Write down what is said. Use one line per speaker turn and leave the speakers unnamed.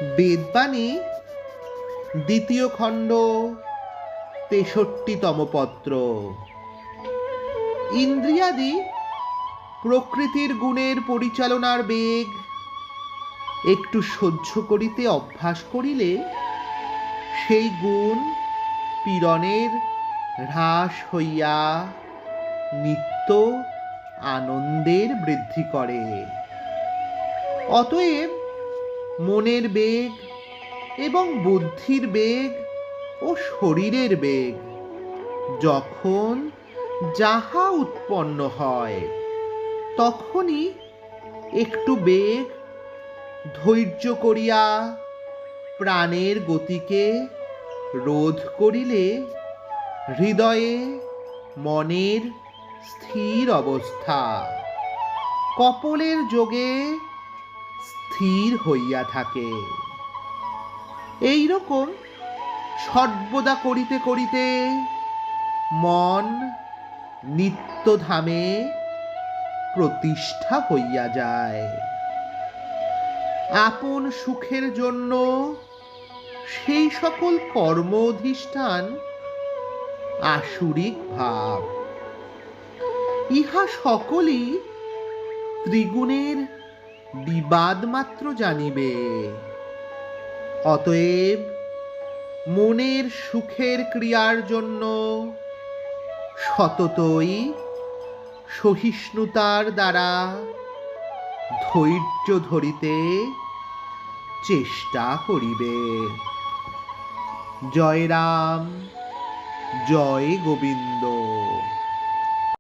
বেদবাণী দ্বিতীয় খণ্ড ৬৩তম পত্র। ইন্দ্রিয়াদি প্রকৃতির গুণের পরিচালনার বেগ একটু সহ্য করিতে অভ্যাস করিলে সেই গুণ পীড়নের হ্রাস হইয়া নিত্য আনন্দের বৃদ্ধি করে। অতএব মনের বেগ এবং বুদ্ধির বেগ ও শরীরের বেগ যখন যাহা উৎপন্ন হয় তখনই একটু বেগ ধৈর্য করিয়া প্রাণের গতিকে রোধ করিলে হৃদয়ে মনের স্থির অবস্থা কপলের যোগে স্থির হইয়া থাকে। এই রকম সর্বদা করিতে করিতে মন নিত্যধামে প্রতিষ্ঠা হইয়া যায়। আপন সুখের জন্য সেই সকল কর্ম অধিষ্ঠান আসুরিক ভাব। ইহা সকলই ত্রিগুণের বিবাদ মাত্র জানিবে। অতএব মনের সুখের ক্রিয়ার জন্য সততই সহিষ্ণুতার দ্বারা ধৈর্য ধরিতে চেষ্টা করিবে। জয় রাম, জয় গোবিন্দ।